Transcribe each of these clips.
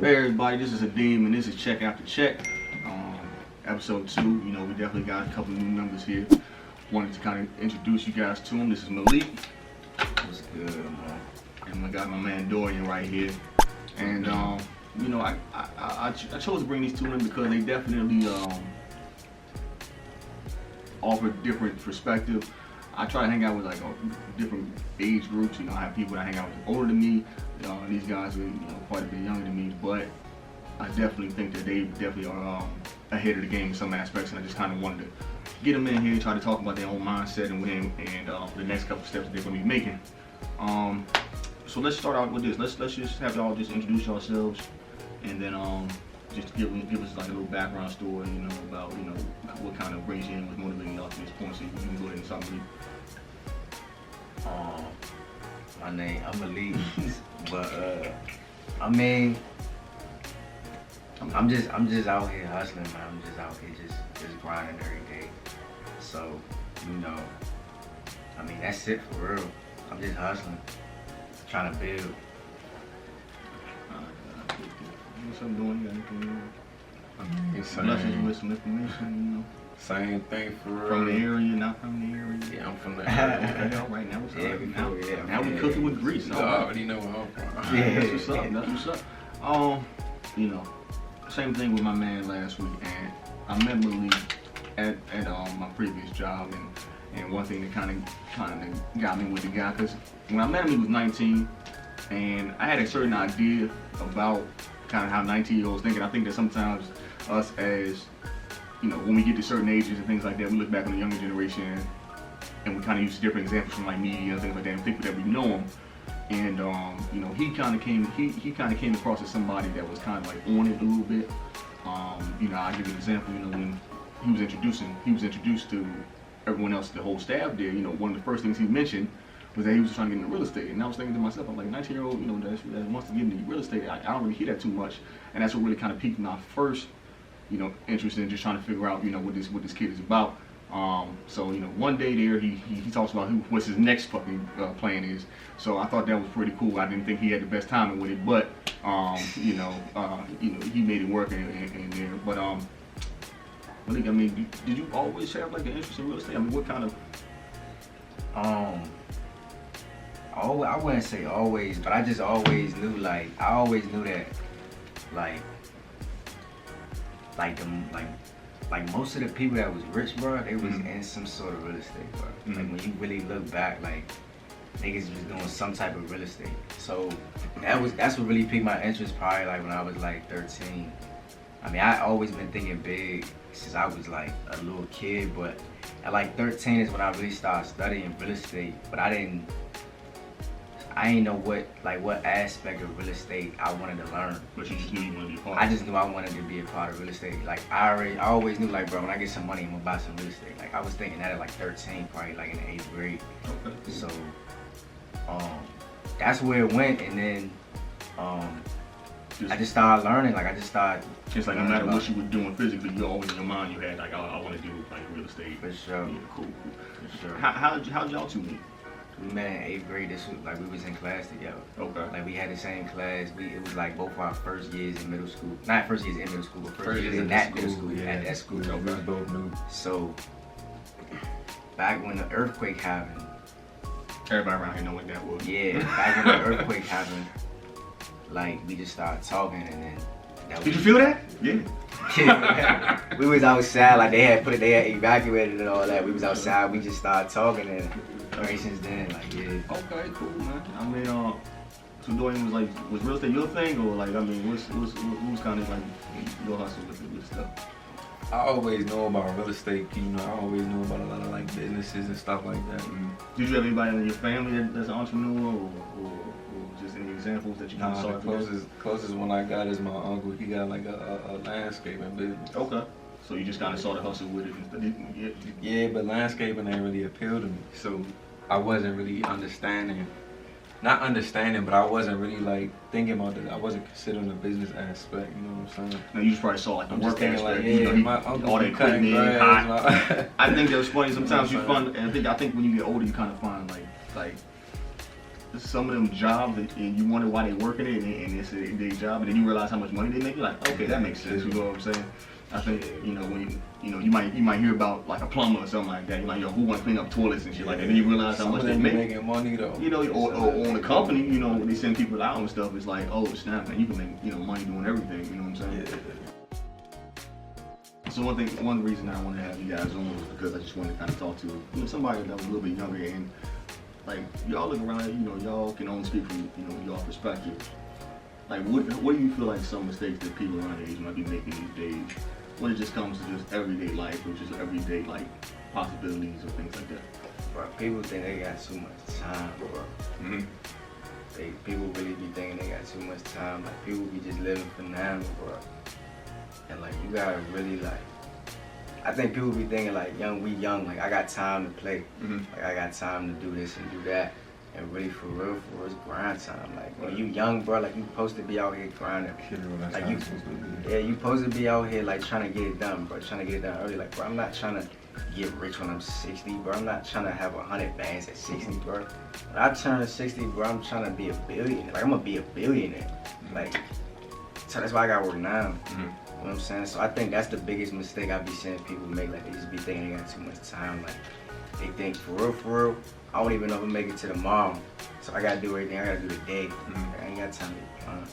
Hey everybody, this is HADIM and this is Check After Check. Episode 2, you know, we definitely got a couple new members here. Wanted to kind of introduce you guys to them. This is Malik. What's good, man? And I got my man Dorian right here. And, you know, I chose to bring these two in because they definitely offer different perspective. I try to hang out with like different age groups. You know, I have people that hang out with older than me. These guys are, you know, quite a bit younger than me, but I definitely think that they definitely are ahead of the game in some aspects, and I just kind of wanted to get them in here, try to talk about their own mindset and the next couple steps that they're going to be making. So let's start out with this. Let's just have y'all just introduce yourselves, and then just give us like a little background story, you know, about what kind of brings you in, what's motivating y'all to this point. So you can go ahead and start with My name, I'm Malik, but I mean, I'm just out here hustling, man. I'm just out here just grinding every day. So, you know, I mean, that's it for real. I'm just hustling, trying to build. What's up, doing? You got anything? Same, With some information, you know. same thing for real. From the area, not from the area. Yeah, I'm from the area. Okay, all right, now it's Yeah, now we cooking with grease. You All right. already know where I'm from. Yeah. That's what's up. That's what's up. You know, same thing with my man last week, and I met Malik at my previous job, and one thing that kind of got me with the guy, because when I met him, he was 19, and I had a certain idea about kind of how 19-year-olds think, and I think that sometimes us as, you know, when we get to certain ages and things like that, we look back on the younger generation and we kind of use different examples from like media and things like that and think that we know them. And you know, he kind of came across as somebody that was kind of like on it a little bit. You know, I'll give you an example. You know, when he was introduced to everyone else, the whole staff there. You know, one of the first things he mentioned was that he was trying to get into real estate. And I was thinking to myself, I'm like, 19-year-old, you know, that wants to get into real estate. I don't really hear that too much, and that's what really kind of piqued my first, you know, interest in just trying to figure out, you know, what this kid is about. So, you know, one day there, he talks about what's his next fucking plan is. So I thought that was pretty cool. I didn't think he had the best timing with it, but you know, he made it work in there. But I think, I mean, did you always have like an interest in real estate? I mean, what kind of? I wouldn't say always, but I just always knew, like, I always knew that, like most of the people that was rich, bro, they was in some sort of real estate, bro. Like, when you really look back, like, niggas was doing some type of real estate. So that's what really piqued my interest, probably like when I was like 13. I mean, I always been thinking big since I was like a little kid, but at like 13 is when I really started studying real estate. But I didn't know what aspect of real estate I wanted to learn. But you just knew you wanted to be a part. I just knew I wanted to be a part of real estate. Like, I always knew, like, bro, when I get some money, I'm gonna buy some real estate. Like, I was thinking that at like 13, probably like in the 8th grade. Okay. So, that's where it went, and then I just started learning. Like, It's like no matter what you were doing physically, you always in your mind you had like, I want to do like real estate. For sure. Yeah, cool. For sure. How'd y'all two meet? We met in 8th grade. This was like, we was in class together. Okay. Like, we had the same class. It was like both our first years in middle school. Not first years in middle school, but first years in that middle school. At that school. Yeah, we both knew. So, back when the earthquake happened. Everybody around here know what that was. Yeah, back when the earthquake happened, like, we just started talking, and then that was. Did you feel that? Yeah. We was outside, like they had evacuated and all that. We was outside, we just started talking, and ever since then, like, yeah. Okay, cool, man. I mean, so Dorian was real estate your thing, or like, I mean, who's kind of like your hustle with stuff? I always know about real estate, you know, I always know about a lot of like businesses and stuff like that. Did you have anybody in your family that's an entrepreneur, or just any examples that you kind of saw? The closest one I got is my uncle. He got like a landscaping business. Okay. So you just kind of saw the hustle with it and stuff. Yeah, but landscaping ain't really appealed to me. So I wasn't really not understanding, but I wasn't really like thinking about it. I wasn't considering the business aspect, you know what I'm saying? No, you just probably saw like the I'm work just thinking aspect. like, yeah, you know, my uncle all that cutting equipment, grass. I think that was funny. Sometimes you find, and I think when you get older, you kind of find like some of them jobs and you wonder why they working it and it's their job, and then you realize how much money they make. You're like, okay, that makes sense. You know what I'm saying? I think when you might hear about like a plumber or something like that. You're like, yo, who want to clean up toilets and shit like that? And then you realize how much they make. Making money though. Or on the company, they send people out and stuff. It's like, oh snap, man, you can make money doing everything. You know what I'm saying? Yeah. So one reason I wanted to have you guys on was because I just wanted to kind of talk to somebody that was a little bit younger, and like y'all look around, y'all can only speak from y'all perspective. Like what do you feel like some mistakes that people around your age might be making these days when it just comes to just everyday life or just everyday like possibilities or things like that? Bro, people think they got too much time, bro. Mm-hmm. People really be thinking they got too much time. Like people be just living for now, bro. And like you gotta really like, I think people be thinking like, we young, like I got time to play. Mm-hmm. Like I got time to do this and do that. And really for real, it's grind time. Like when you young, bro, like you supposed to be out here grinding. Like you supposed to be out here like trying to get it done, bro. Trying to get it done early. Like, bro, I'm not trying to get rich when I'm 60, bro. I'm not trying to have 100 bands at 60, bro. When I turn 60, bro, I'm trying to be a billionaire. Like I'm gonna be a billionaire. Like, so that's why I gotta work now. Mm-hmm. You know what I'm saying? So I think that's the biggest mistake I be seeing people make. Like they just be thinking they got too much time. Like they think for real, I don't even know if I make it to tomorrow. So I gotta do everything. I gotta do today. Mm-hmm. I ain't got time to be fun.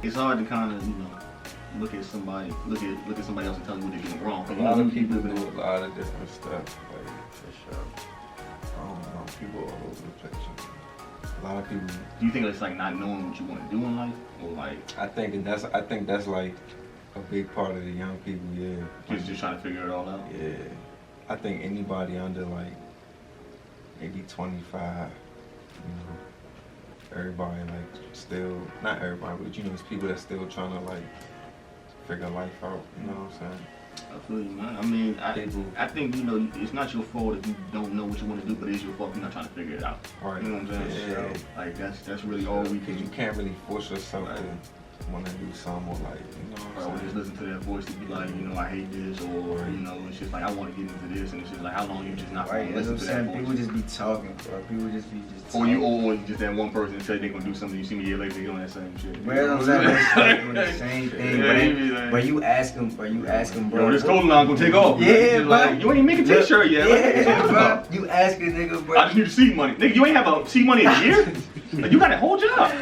It's hard to kind of look at somebody else and tell you what they're doing wrong. A lot of people do a lot of different stuff. Like For sure. I don't know, people all over the place. A lot of people. Do you think it's like not knowing what you want to do in life, or like I think that's like a big part of the young people. Yeah. just trying to figure it all out? Yeah. I think anybody under like maybe 25, everybody like still, not everybody, but it's people that's still trying to like figure life out, you know what I'm saying? I feel you, man. I mean, I think, it's not your fault if you don't know what you want to do, but it's your fault if you're not trying to figure it out. Right. You know what I'm saying? Yeah. So, like, that's really all we can Because do. you can't really force yourself to want to do something or like, Or just listen to that voice to be like, I hate this, or, it's just like, I want to get into this, and it's just like, how long you just not going Right, to that's listen what I'm to that saying. voice? People just be talking, bro. People just be Or talking. you just that one person that say they're going to do something, you see me a year later, they doing that same shit. Bro, that's what I'm saying. Doing the same thing. Yeah, he be like, Bro, you ask him, bro. Yo, this cold line gonna take off. Yeah, Just bro. like, you ain't make a t-shirt yet. Yeah, bro. Like, You ask a nigga, bro. I just need the seed money. Nigga, you ain't have a seed money in a year? Like, you got a whole job.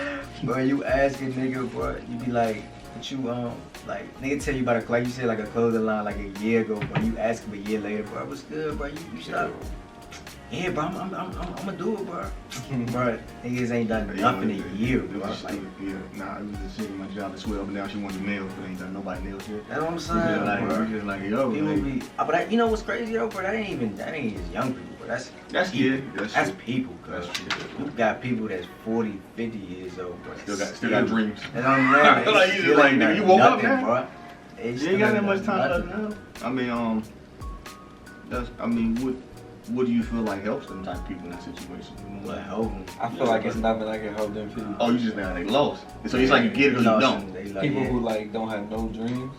Bro, you ask a nigga, bro. You be like, what you like nigga tell you about like you said like a clothing line like a year ago, bro. You ask him a year later, bro. What's good, bro? You stop. Yeah, bro. I'm gonna do it, bro. Bro, niggas ain't done nothing in a year, bro. Like, it was just shit. My job is swell, but now she wants the nails, but ain't done nobody nails yet. that's what I'm saying, bro. Just like, yo, People like, be, but that, what's crazy though, bro? That ain't just young people, bro. That's yeah, people. that's That's true. people, cuz. That's true. You got people that's 40, 50 years old, bro. Still got dreams. That's what I'm saying. Like, you just like, nigga, you woke up now? Bro. You ain't got that much time left now. I mean, what do you feel like helps them type of people in that situation? What help them? I feel like it's nothing that can help them people. Oh, you just now they lost. So it's like you get it or you don't. People who like don't have no dreams.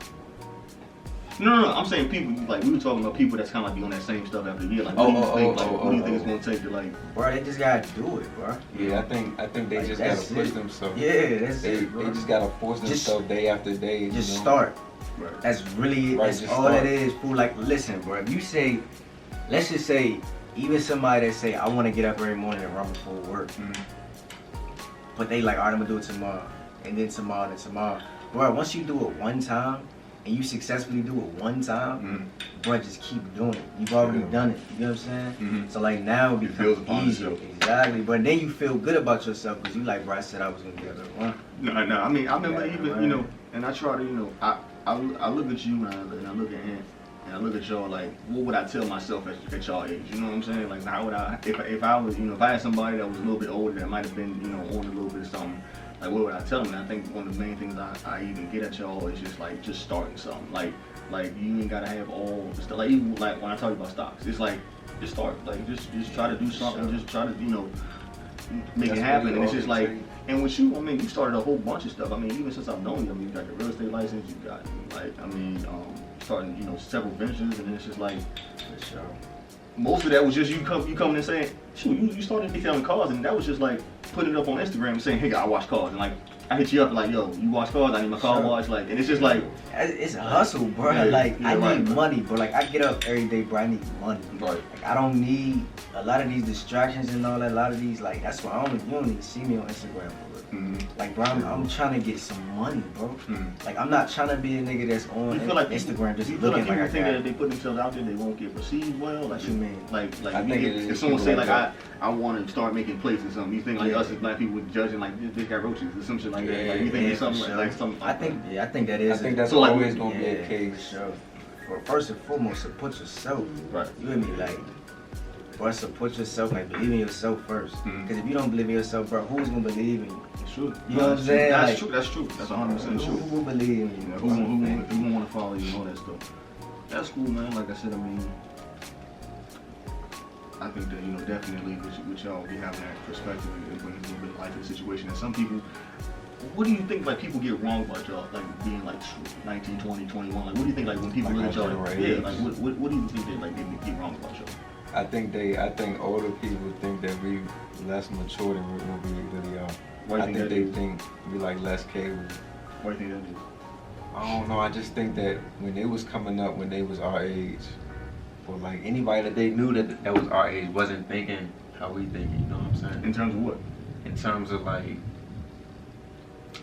No. I'm saying people like we were talking about people that's kind of like be on that same stuff after a year. Like, what do you think it's gonna take to like? Bro, they just gotta do it, bro. Yeah, I think they Like, just that's gotta push it. themselves. Yeah, that's They it, bro. just gotta force themselves day after day. Just start. Right. That's really it. Right, That's just all start. it is, fool. Like, listen, bro. If you say, let's just say, even somebody that say, I want to get up every morning and run before work, but they like, all right, I'm gonna do it tomorrow, and then tomorrow, and then tomorrow. Bro, once you do it one time, and you successfully do it one time, bro, just keep doing it. You've already done it. You know what I'm saying? So like now it builds becomes upon easier. yourself. Exactly. But then you feel good about yourself because you like, bro, I said I was gonna get up at one. No. I mean, I remember Yeah, even right. and I try to I look at you and I look at him. And I look at y'all like, what would I tell myself at y'all age? You know what I'm saying? Like, how would I, if I was, if I had somebody that was a little bit older that might have been, on a little bit of something, like, what would I tell them? And I think one of the main things I even get at y'all is just like, just starting something. Like you ain't gotta have all the stuff. Like, even like when I talk about stocks, it's like, just start. Like, just try to do something. Just try to, make it happen. And it's just like, and with you, I mean, you started a whole bunch of stuff. I mean, even since I've known you, I mean, you got your real estate license, you got, like, I mean, starting, several ventures, and then it's just like, For sure. most of that was just you coming and saying, shoot, you started detailing cars, and that was just like putting it up on Instagram and saying, hey, I wash cars, and like I hit you up like, yo, you wash cars, I need my car washed, like, and it's just like it's a hustle, bro. Yeah, like yeah, I right, need bro. money, bro. Like I get up every day, bro. I need money. Right. Like I don't need a lot of these distractions and all that. A lot of these, like that's why you don't even see me on Instagram, bro. Like, bro, I'm trying to get some money, bro. Like I'm not trying to be a nigga that's on Instagram just looking like I think got. that if they put themselves out there, they won't get perceived well. Like, What you mean? Like I think if someone say like that. I want to start making plates or something, you think like us as black people judging like this guy roaches or some shit like that. Like you think it's something like something. I think that is. I think that's So, like, always gonna be a case. For sure. First and foremost, support yourself. Right. You hear me? Like, bro, support yourself. Like, believe in yourself first. Because if you don't believe in yourself, bro, who's gonna believe in you? True. You know what I'm saying? That's Like, true. That's true. That's 100% true. Who will believe in you? Who want to follow you and all that stuff. That's cool, man. Like I said, I mean, I think that, you know, definitely with y'all be having that perspective and bringing a little bit of life to the situation. And some people, what do you think like people get wrong about y'all, like being like 19, 20, 21? Like, what do you think like when people Like look at y'all? our Yeah, age. like what do you think they like they get wrong about y'all? I think older people think that we less mature than what we really are. Why do I you think think they that is? think we like less capable. Why do you think that is? I don't know. I just think that when they was coming up, when they was our age, or like anybody that they knew that was our age wasn't thinking how we think. You know what I'm saying? In terms of what? In terms of like,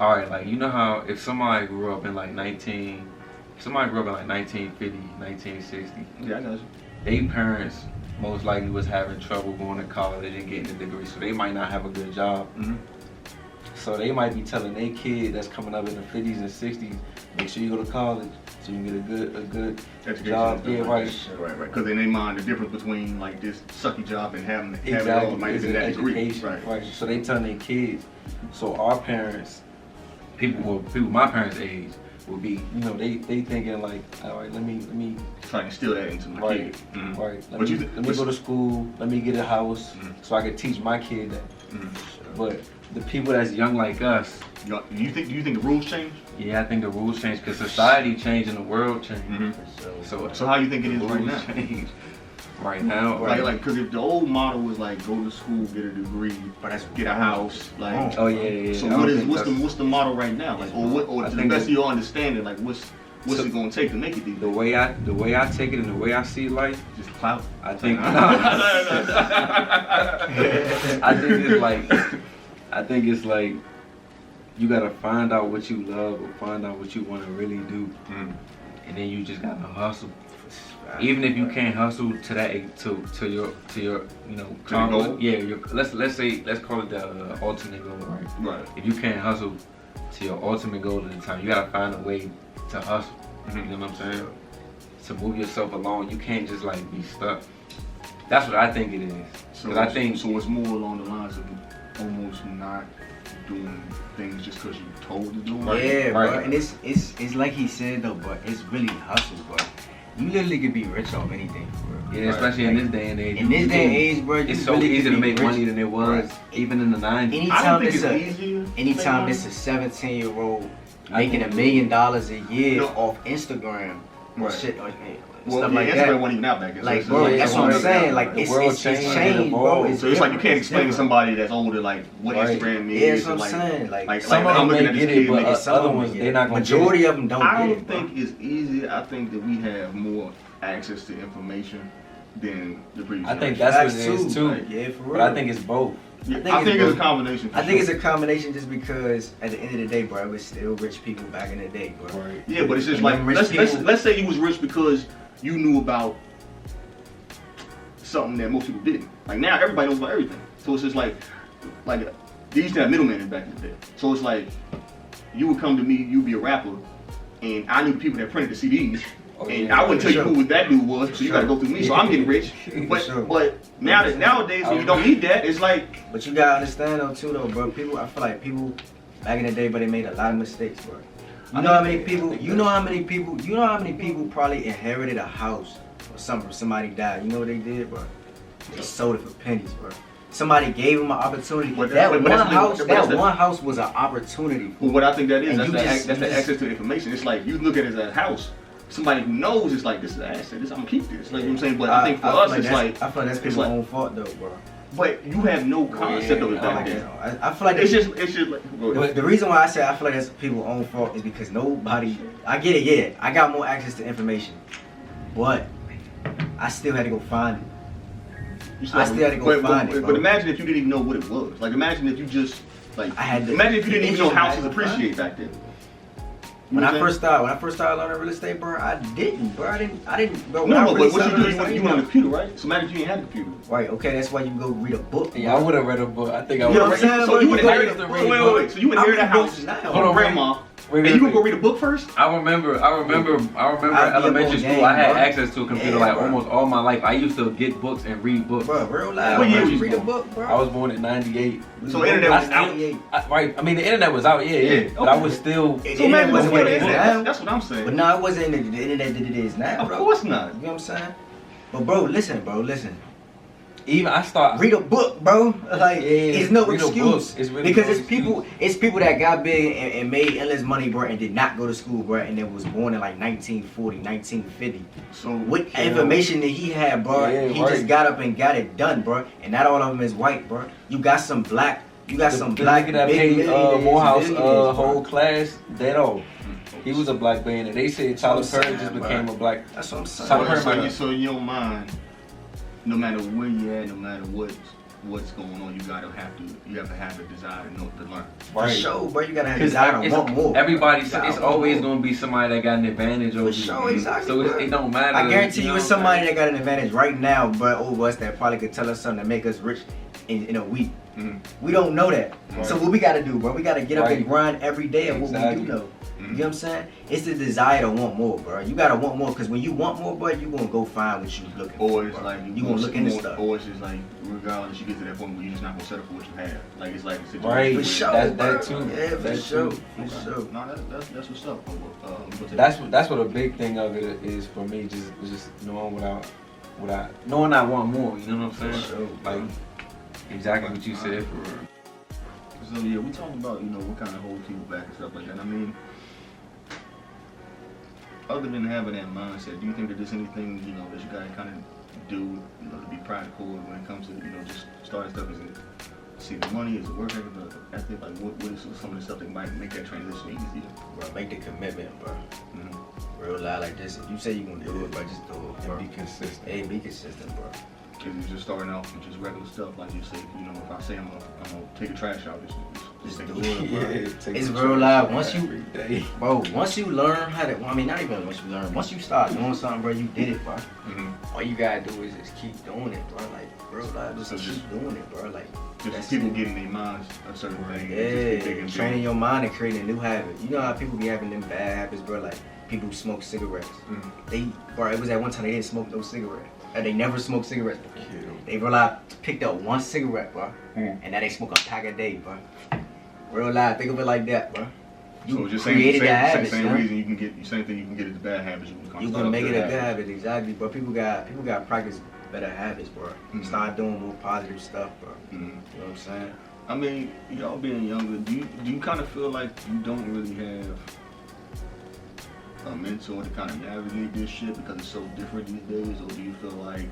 all right, like you know how if somebody grew up in like 1950, 1960, Yeah, I got you. their parents most likely was having trouble going to college and getting a degree, so they might not have a good job. So they might be telling their kid that's coming up in the 50s and 60s, make sure you go to college so you can get a good Education job. and Yeah, stuff right. Right. Because in their mind, the difference between like this sucky job and having it all Exactly. might It's be an that degree. education, right? So they telling their kids. So our parents, people my parents' age, will be, you know, they thinking like, all right, let me Trying to instill that into my right, kid. right. Let But me, you let me go to school. Let me get a house so I can teach my kid that. But the people that's young like us, Do you think the rules change? yeah, I think the rules change because society changed and the world changed. So how you think it is right rules now? change right now. Like, because if the old model was like go to school, get a degree, get a house, like. Oh yeah. So I don't think what's the model right now? Like, or I to the think best of your understanding, like what's So- it gonna take to make it these the days? way I take it and the way I see life, Just clout. I think I think it's like you gotta find out what you love or find out what you want to really do, and then you just gotta hustle. Even if you can't hustle to that to your you know goal? let's call it the ultimate goal, right? Right. If you can't hustle to your ultimate goal at the time, you gotta find a way to hustle. You know what I'm saying? To move yourself along, you can't just like be stuck. That's what I think it is. So 'Cause I think so it's more along the lines of almost not doing things just because you're told to do them. Yeah, bro. Right. And it's like he said though, but it's really hustle, bro. You literally could be rich off anything, bro. Yeah, especially in this day and age. In this day and age, bro, you it's so really easy could to be make rich. money than it was Right. even in the 90s. I don't Anytime think it's it's easier. to make anytime money. it's a 17-year-old making $1 million a year No. off Instagram or Right. shit or Well, stuff yeah, like Instagram that. wasn't even out back then. Like, so bro, it's that's like- what I'm it's saying. like- Like, the it's world changed, changed, bro. evolved. So it's like you can't It's explain to different. somebody that's older like what Right. Instagram is. Yeah, that's what I'm like, saying. Like, some like, of I'm them looking may at this get kid it, but making some other of them ones get they're it. not gonna Majority get of them don't I get don't it, bro. think it's easy. I think that we have more access to information than the previous. I think generation. that's what it is too. Right. Yeah, for real. But I think it's both. Yeah, think I it's think it's a both. combination. I think it's a combination just because at the end of the day, bro, it was still rich people back in the day, bro. Right. Yeah, but it's just And like them rich let's people- say you was rich because you knew about something that most people didn't. Like now, everybody knows about everything. So it's just like they used to have middlemen back in the day. So it's like you would come to me, you'd be a rapper, and I knew the people that printed the CDs. Oh, And yeah, I wouldn't for tell you sure. who that dude was, so you gotta go through me. So I'm getting rich. But sure. but nowadays when you don't need that, it's like But you gotta understand though too though, bro. People, I feel like people back in the day, but they made a lot of mistakes, bro. You know how many people probably inherited a house or something from somebody died. You know what they did, bro? They sold it for pennies, bro. Somebody gave them an opportunity. But That but one that's the- house, but that's that the- one house was an opportunity. But what I think that is, And that's you the, just- that's you the just- access to information. It's like you look at it as a house. Somebody who knows it's like this is an asset. I'm gonna keep this. Like you know what I'm saying. But I think for us, feel it's that's- like I feel like that's it's people's like- own fault though, bro. but you have no concept of it back then. I feel like it's just like. But the reason why I say I feel like that's people's own fault is because nobody. I get it, yeah. I got more access to information, but I still had to go find it. I still had to go find it. But imagine if you didn't even know what it was. Like imagine if you just like. Imagine if you didn't even know houses appreciate back then. When I first started learning real estate, bro, I didn't, bro. I didn't, bro. No, but what you do, you went on the computer, right? So imagine if you ain't had a computer. Right, okay, that's why you go read a book. Yeah, I would have read a book. I think I would You know have what I'm saying? So you would Wait, So you would inherit a house from grandma. And you would go read a book first? I remember elementary school, I had access to a computer like almost all my life. I used to get books and read books. Bro, real life. What year you read a book, bro? I was born in 98. So the internet was out. Right, I mean the internet was out, yeah. But I was still... So imagine wasn't what it is now. That's what I'm saying. But no, it wasn't the internet that it is now, bro. Of course not. You know what I'm saying? But bro, listen. Even I start... Read a book, bro. Like, it's no excuse. It's really because no it's people that got big and made endless money, bro, and did not go to school, bro, and then was born in like 1940, 1950. So what information that he had, bro, he just got up and got it done, bro. And not all of them is white, bro. You got some black, nigga that paid Morehouse whole class, dead off. He was a black billionaire. They said Tyler Perry just became a black... That's what I'm saying. So in your mind, no matter where you at, no matter what's going on, you have to have a desire to learn. For sure, bro. You gotta have a desire to want more. Everybody, it's always gonna be somebody that got an advantage over you. For sure, exactly. So it don't matter. I guarantee you, it's somebody that got an advantage right now, but over us that probably could tell us something to make us rich in a week. Mm-hmm. We don't know that. Right. So what we gotta do, bro? We gotta get up and grind every day of what we do know. You know what I'm saying? It's the desire to want more, bro. You gotta want more, because when you want more, bro, you gonna go find what you looking for. Or it's like you gonna look into stuff. Or it's just like, regardless, you get to that point where you're just not gonna settle for what you have. Like it's like a situation. Right. For sure, that too. Yeah, for sure. For sure. No, that's what's up. That's what a big thing of it is for me. Just knowing knowing I want more. You know what I'm saying? Sure. Like exactly what you said for real. So yeah, we talking about what kind of hold people back and stuff like that. I mean, other than having that mindset, do you think that there's anything that you gotta kind of do to be practical when it comes to just starting stuff? Is it the money? Is it work ethic? Like what is some of the stuff that might make that transition easier? Bro, make the commitment, bro. Mm-hmm. Real life like this. If you say you gonna do it, bro, just do it, bro. And be consistent. Hey, be consistent, bro. If you're just starting off with just regular stuff, like you said, if I say I'm gonna take a trash out, just take a look, bro. It's real life. Once you learn how to, not even once you learn, once you start doing something, bro, you did it, bro. Mm-hmm. All you gotta do is just keep doing it, bro. Like real life, just keep doing it, bro. Like just people getting their minds a certain thing. Yeah, training your mind and creating a new habit. You know how people be having them bad habits, bro. Like people who smoke cigarettes. Mm-hmm. It was at one time they didn't smoke no cigarettes. They never smoked cigarettes before. They picked up one cigarette, bro, and now they smoke a pack a day, bro. Real life, think of it like that, bro. So just same reason you can get the same thing you can get into bad habits. You can make it a good habit, exactly. But people got to practice better habits, bro. Mm-hmm. Start doing more positive stuff, bro. Mm-hmm. You know what I'm saying? I mean, y'all being younger, do you kind of feel like you don't really have a mentor to kind of navigate this shit because it's so different these days, or do you feel like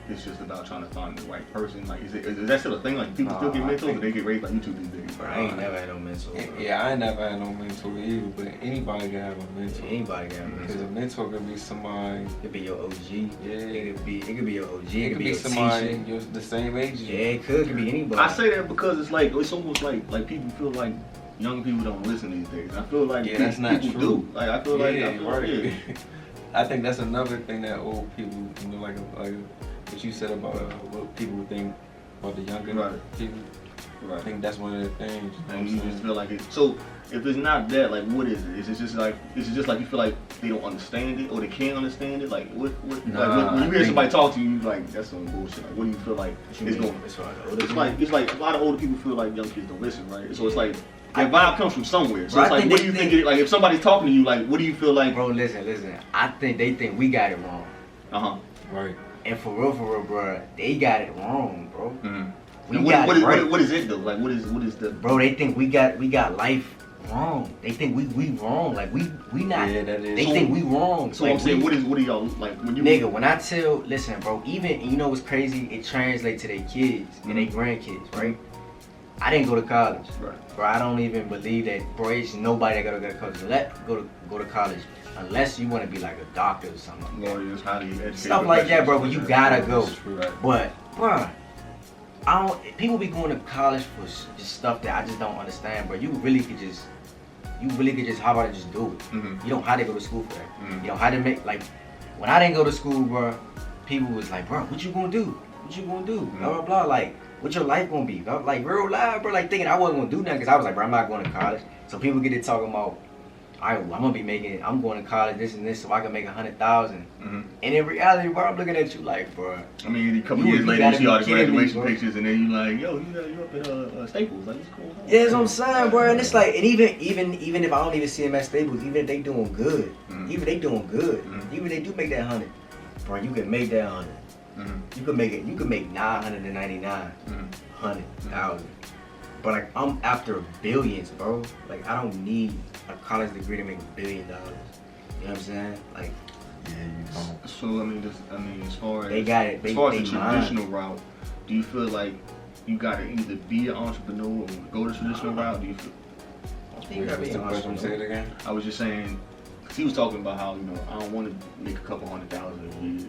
it's just about trying to find the right person? Like, is that still a thing? Like, people still get mentors, or they get raised like YouTube these days? Bro, I ain't never had no mentor. Yeah, I ain't never had no mentor either, but anybody can have a mentor. Anybody can have a mentor. Because a mentor can be somebody. It could be your OG. Yeah. It could be your OG. It could be somebody the same age as you. Yeah, it could be anybody. I say that because it's almost like people feel like young people don't listen these days. I feel like that's not people true. Do. Like I feel like I think that's another thing that old people, like what you said about what people would think about the younger people. Right. I think that's one of the things. And you just feel like it. So if it's not that, like, what is it? Is it just like you feel like they don't understand it or they can't understand it? Like what? Like when you hear somebody talk to you, like that's some bullshit. Like what do you feel like is going? It's like a lot of older people feel like young kids don't listen, right? So it's like. That vibe comes from somewhere. So it's like, what do you think? Like, if somebody's talking to you, like, what do you feel like? Bro, listen. I think they think we got it wrong. Right. And for real, bro, they got it wrong, bro. Mm-hmm. What is it though? Like, what is the? Bro, they think we got life wrong. They think we wrong. Like we not. Yeah, that is. They think we wrong. So like, I'm saying, what are y'all like when you? Nigga, when I tell, listen, bro. Even you know what's crazy? It translates to their kids and their grandkids, right? I didn't go to college, Right. bro. I don't even believe that, bro. It's nobody that gotta go to college. Go to college unless you want to be like a doctor or something. Like that. Lawyers, how do you educate Stuff like that, bro. But you gotta go. Right. But, bro, I don't. People be going to college for just stuff that I just don't understand, bro. You really could just hop out and just do it. Mm-hmm. You don't have to go to school for that. Mhm. You don't have to make like. When I didn't go to school, bro, people was like, bro, what you gonna do? What you gonna do? Blah blah blah. Like, what your life gonna be? Like real life, bro. Like thinking I wasn't gonna do nothing because I was like, bro, I'm not going to college. So people get to talking about, I'm going to college, this and this, so I can make 100,000. Mm-hmm. And in reality, bro, I'm looking at you like, bro. I mean, a couple You years later, gotta you see all be the kidding me, graduation bro. pictures, and then you like, yo, you up at Staples? Like, what's going on? Yeah, that's what I'm saying, bro. And it's like, and even if I don't even see them at Staples, even if they doing good, Mhm. even if they doing good, Mhm. even if they do make that 100, bro, you can make that 100. Mm-hmm. You can make it. You can make 999, Mm-hmm. 100,000. But like I'm after billions, bro. Like I don't need a college degree to make $1 billion. You know what I'm saying? Like Yeah, you don't. So as far as they got it. as far as they the traditional route, do you feel like you gotta either be an entrepreneur or go the traditional route? Do you feel? You gotta be What's the an question? Say entrepreneur. it again. I was just saying, 'cause he was talking about how I don't want to make a couple $100,000 a year,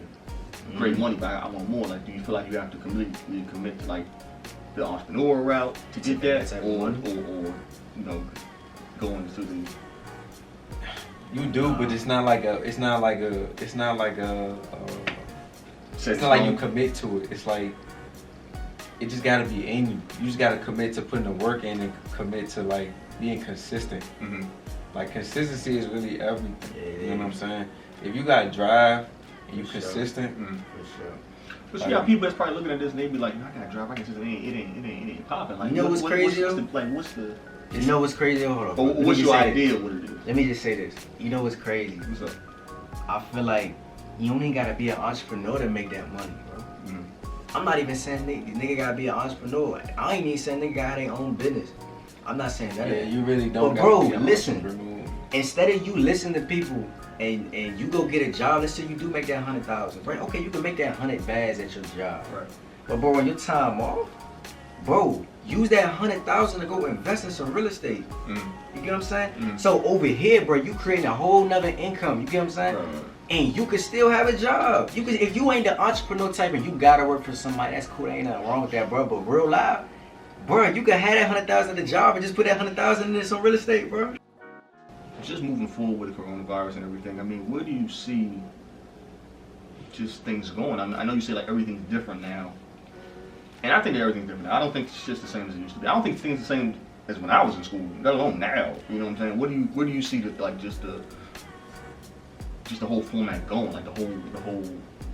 great Mhm. money, but I want more. Like, do you feel like you have to completely commit to like the entrepreneur route to get that, Type of or money? go into the You do, but it's not like a. It's not like a. It's not like a. set It's not like you stone? commit to it. It's like it just gotta be in you. You just gotta commit to putting the work in and commit to like being consistent. Mhm. Like consistency is really everything. Yeah, You know what I'm saying? If you got drive and you For sure. consistent, Mhm. For sure. But you got people that's probably looking at this and they be like, I gotta drive. I can just it ain't popping. Like, You know what's crazy, What's the You know what's crazy? Hold on. or Let me what's just your say this. idea of what it is? Let me just say this. You know what's crazy? What's up? I feel like you only gotta be an entrepreneur to make that money, bro. Mhm. I'm not even saying nigga gotta be an entrepreneur. I ain't even saying nigga gotta have their own business. I'm not saying that. yeah, you really don't. But bro, gotta be an listen. entrepreneur. Instead of you listen to people and you go get a job, let's say you do make that 100,000, right? Okay, you can make that 100 bags at your job. Right. But bro, when your time off, bro, use that 100,000 to go invest in some real estate. Mhm. You get what I'm saying? Mhm. So over here, bro, you creating a whole nother income. You get what I'm saying? Right. And you can still have a job. You can, if you ain't the entrepreneur type and you gotta work for somebody, that's cool. There ain't nothing wrong with that, bro. But real life, bro, you can have that 100,000 at the job and just put that 100,000 into some real estate, bro. Just moving forward with the coronavirus and everything, I mean, where do you see just things going? I mean, I know you say like everything's different now, and I think that everything's different now. I don't think it's just the same as it used to be. I don't think things are the same as when I was in school, let alone now. You know what I'm saying? Where do you see the like just the whole format going? Like the whole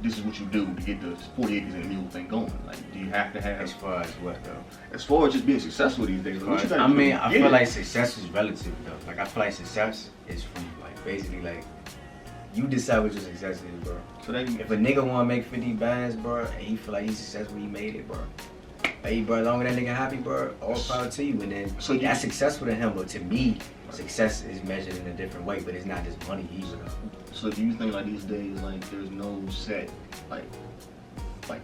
this is what you do to get the 40 acres and a mule thing going. Like, do you have to have As far as what though? as far as just being successful these days? Like, what you gotta I do mean, to I get feel it? like success is relative though. Like I feel like success is from like basically like you decide what your success is, bro. So that If a nigga wanna make 50 bands, bro, and he feel like he's successful, he made it, bro. Hey, bro, as long as that nigga happy, bro, all power to you. And then So you- that's successful to him, but to me, success is measured in a different way. But it's not just money either. So do you think like these days like there's no set like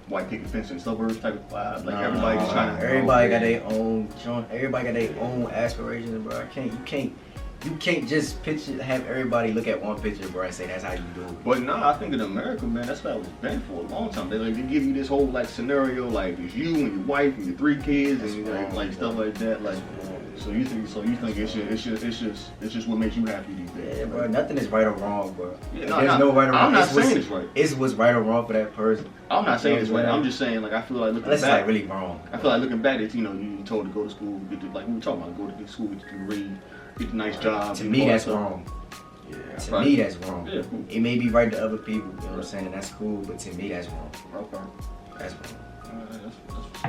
white picket fence in suburbs type of vibe? Like everybody's trying to Everybody got their own joint. Everybody got their own aspirations, bro. You can't just have everybody look at one picture, bro, and say that's how you do it. But nah, I think in America, man, that's how it's been for a long time. They give you this whole like scenario, like it's you and your wife and your 3 kids and like stuff like that. Like, so you think it's just what makes you happy these days? Yeah, bro. Nothing is right or wrong, bro. Yeah, There's no right or wrong. I'm not It's what's- saying it's right. It's what's right or wrong for that person. I'm not saying it's right. Yeah. I'm just saying like I feel like looking Unless it's back. like really wrong. I feel like looking back, it's you told to go to school, get the, like we were talking about, go to school, get the degree, get a nice job. To get me, all that's that stuff. wrong. Yeah. To Right. me, that's wrong. Yeah, cool. It may be right to other people, you know what I'm saying, and that's cool, but to me, that's wrong. Okay. That's wrong.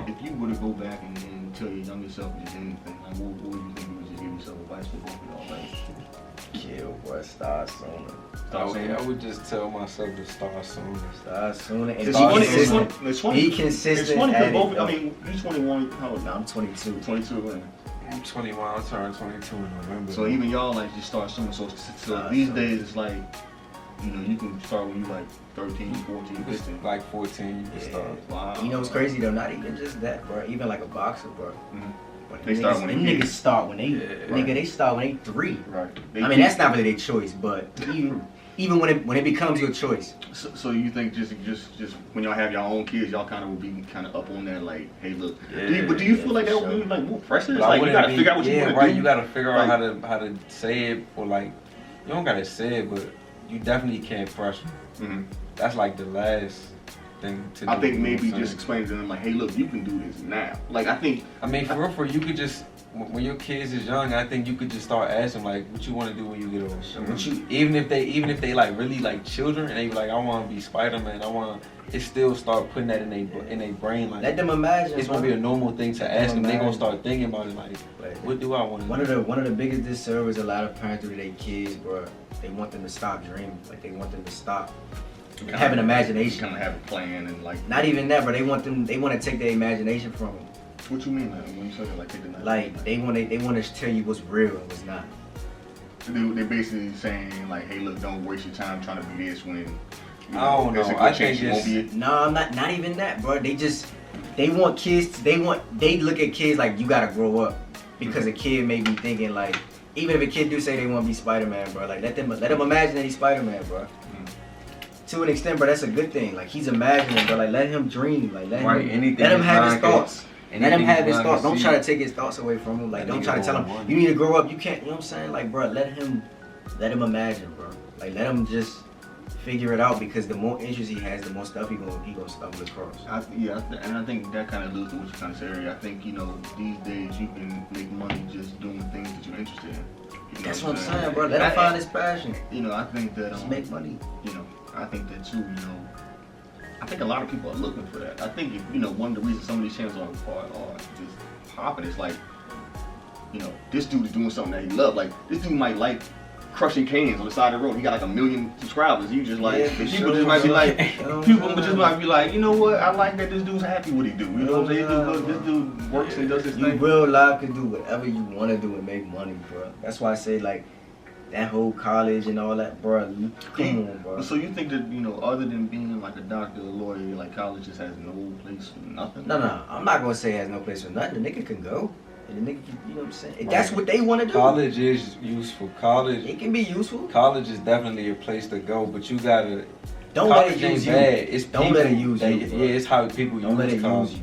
If you were to go back and tell your younger self just anything, like what would you think you would just give yourself advice for both of y'all? Like, Kill, boy, start sooner. I would just tell myself to start sooner. Start sooner and it's be funny. consistent. It's funny. Be consistent It's funny at because both. it, I mean, you 21. How old Now now? I'm 22. 22. I'm 21. I'll turn 22 in November. So even y'all like just start soon. So these days it's like, you know, you can start when you like 13, 14, 15. Like 14, you can start. Wow. You know what's crazy though? Not even just that, bro. Even like a boxer, bro. But they start when they niggas start when they nigga they start when they 3. Right. I mean that's not really their choice, but even when it becomes your choice. So you think just when y'all have your own kids, y'all kind of will be kind of up on that, like, hey, look. Do you feel like that would be like more pressure? It's like you gotta figure out what you want to do. You gotta figure out how to say it, or like you don't gotta say it, but you definitely can't pressure. That's like the last thing to do. I think maybe just explain to them like, hey, look, you can do this now. Like I mean, for you could just, when your kids is young, I think you could just start asking like, what you want to do when you get older. Even if they like really like children and they be like, I want to be Spider-Man. It still start putting that in their brain. Like, let them imagine. It's gonna be a normal thing to ask them. They gonna start thinking about it like, what do I want to do? One of the biggest disservice a lot of parents do to their kids, bro. They want them to stop dreaming. Like they want them to stop having imagination. Kind of have a plan and like. Not even that, but they want to take their imagination from them. What you mean, man? When you say that, like take the like they want to tell you what's real and what's not. They're basically saying like, hey, look, don't waste your time trying to be this when. I don't know. I think it's no, not even that, bro. They want kids. They look at kids like you gotta grow up because a kid may be thinking like, even if a kid do say they want to be Spider-Man, bro, like let them imagine that he's Spider-Man, bro. To an extent, bro, that's a good thing. Like he's imagining, bro. Like let him dream. Like let him have his thoughts. And let him have his thoughts. Don't try to take his thoughts away from him. Like don't try to tell him you need to grow up. You can't. You know what I'm saying? Like, bro, let him imagine, bro. Like let him just figure it out because the more interest he has, the more stuff he gonna stumble across. And I think that kind of alludes to what you're trying to say earlier. I think, you know, these days you can make money just doing things that you're interested in. You know That's what I'm saying, bro. Let him find his passion. You know, I think that just make money. You know, I think that too. You know, I think a lot of people are looking for that. I think you know one of the reasons some of these channels are just popping is like, you know, this dude is doing something that he loves. Like this dude might like crushing cans on the side of the road. He got like 1 million subscribers. You just like people just might be like just might be like, you know what? I like that this dude's happy what he do. You know what I'm saying? This dude works and does his thing. You real life can do whatever you want to do and make money, bro. That's why I say like that whole college and all that, bro. Come on, bro. So you think that, you know, other than being like a doctor, a lawyer, like college just has no place for nothing? No. I'm not gonna say it has no place for nothing. The nigga can go. And the nigga, you know what I'm saying? If that's what they want to do. College is useful. It can be useful. College is definitely a place to go, but you gotta. Don't let it use you. Don't let it use you. Yeah, it's how people use college.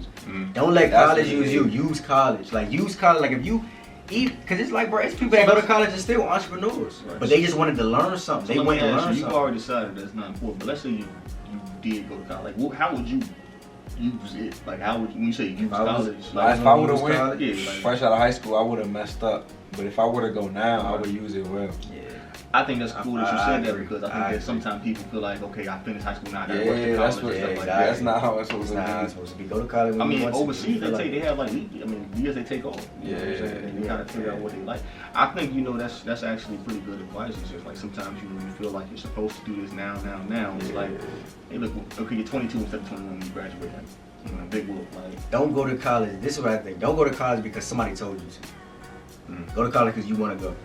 Don't let college use you. Use college. Like use college. Like if you eat, cause it's like, bro, it's people that go to college and still entrepreneurs, but they just wanted to learn something. They went to learn something. You've already decided that's not important. But let's say you did go to college. Like, how would you use it? Like, how would you, when you say use college? Like, if I would have went fresh out of high school, I would have messed up. But if I were to go now, I would use it well. Yeah. I think that's cool that you said that because I think that sometimes people feel like, okay, I finished high school now, I gotta work to college. That's not how it's supposed to be. Go to college. I mean, overseas they have like, years they take off. You know what I'm saying? And they kind of figure out what they like. I think, you know, that's actually pretty good advice. It's just like sometimes you feel like you're supposed to do this now. It's like, hey, look, okay, you're 22 instead of 21 when you graduate. Like, you know, big whoop. Like, don't go to college. This is what I think. Don't go to college because somebody told you to. Go to college because you want to go.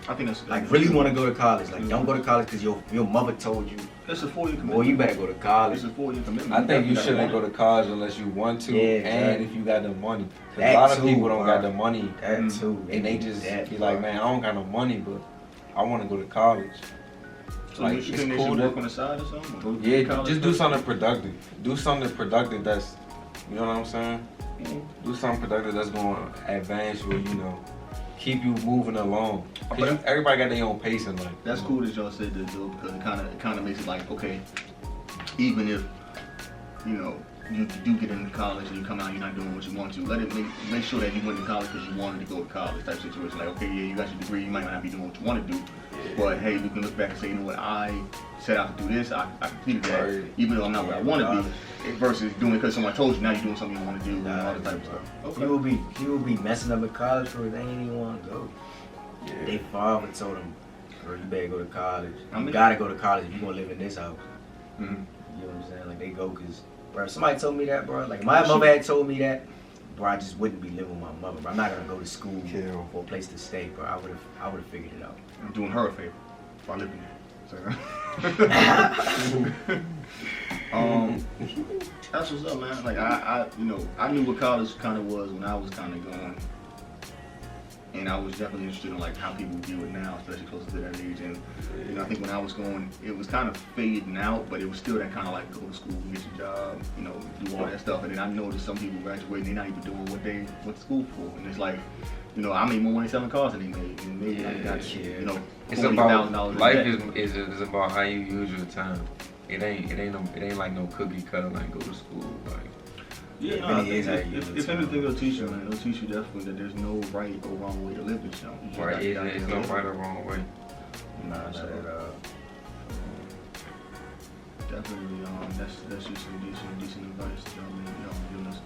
I think that's like really want to go to college. Like don't go to college because your mother told you. That's a 4-year commitment. Boy, you better go to college. It's a 4-year commitment. I think you shouldn't go to college unless you want to, and if you got the money. Because a lot of people don't got the money, that too, and they just be like, man, I don't got no money, but I want to go to college. So like, you think they should work on the side or something? Yeah, just do something productive. Do something productive that's, you know what I'm saying? Do something productive that's going to advance you, you know. Keep you moving along. Everybody got their own pace in life. That's cool that y'all said that though, because it kind of makes it like, okay, even if, you know, you do get into college and you come out, you're not doing what you want to. Let it make sure that you went to college because you wanted to go to college type situation. Like, okay, yeah, you got your degree, you might not be doing what you want to do, but hey, you can look back and say, you know what, I set out to do this, I completed that, even though I'm not where I want to be. Versus doing it because someone told you, now you're doing something you want to do and all that type of stuff. Okay. He will be messing up at college for they ain't even want to go. Yeah. They father told him, bro, you better go to college. You gotta go to college if you gonna live in this house. You know what I'm saying? Like they go because, bro, somebody told me that, bro. Like my mother had told me that, where I just wouldn't be living with my mother. Bro. I'm not gonna go to school Kill. for a place to stay, bro. I would have figured it out. I'm doing her a favor by living there. That's what's up, man. Like I knew what college kind of was when I was kind of going, and I was definitely interested in like how people view it now, especially closer to that age. And I think when I was going, it was kind of fading out, but it was still that kind of like go to school, get your job, do all that stuff. And then I noticed some people graduating, they're not even doing what they went to school for, and it's like. I made more money selling cars than they made, and maybe I got It's about $40,000. life is about how you use your time. It ain't like no cookie cutter like go to school like. Yeah, It no, really I think is how you use if your anything, time. it'll teach you, man. It'll teach you definitely that there's no right or wrong way to live this young. You just Right, gotta get out it's there no and right or wrong way. Nah, not at all. Definitely, that's just some decent advice that y'all giving us.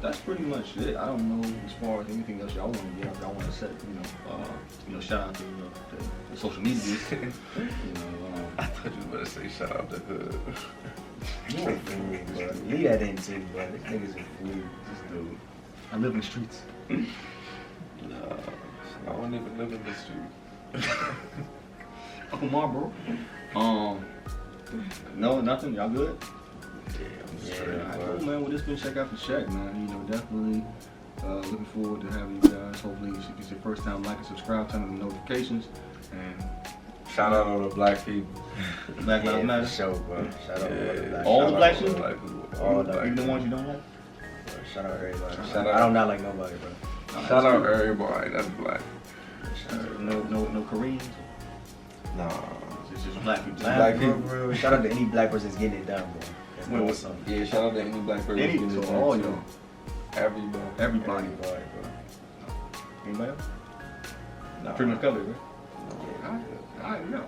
That's pretty much it. I don't know as far as anything else y'all want to get out. Y'all want to set, shout out to the social medias. I thought you were gonna say shout out to Hood. You a fool, bro. Leave that in too, bro. This nigga's a fool. This dude, I live in the streets. Nah, I don't even live in the street. Uncle Marlboro. No, nothing. Y'all good? Yeah, Cool, man. Well, this been Check After Check, man. Definitely looking forward to having you guys. Hopefully, it's your first time like and subscribe, turn on the notifications, and Shout out all the black people. Black Lives for Matter. sure, bro. Shout out All the black Shout people? out all the black people. All the the- Even the ones you don't like. Shout out everybody. Shout I out. don't not like nobody, bro. Shout out everybody that's black. No Koreans. Nah. It's just black people. Black people. Bro. Shout out to any black person that's getting it done, bro. That's Wait, doing what's something. Yeah, shout out to any black person. Any, getting so it all done, y'all. too. Everybody. Everybody. Everybody, bro. Anybody else? Nah. Pretty much covered, right? No. Alright, no.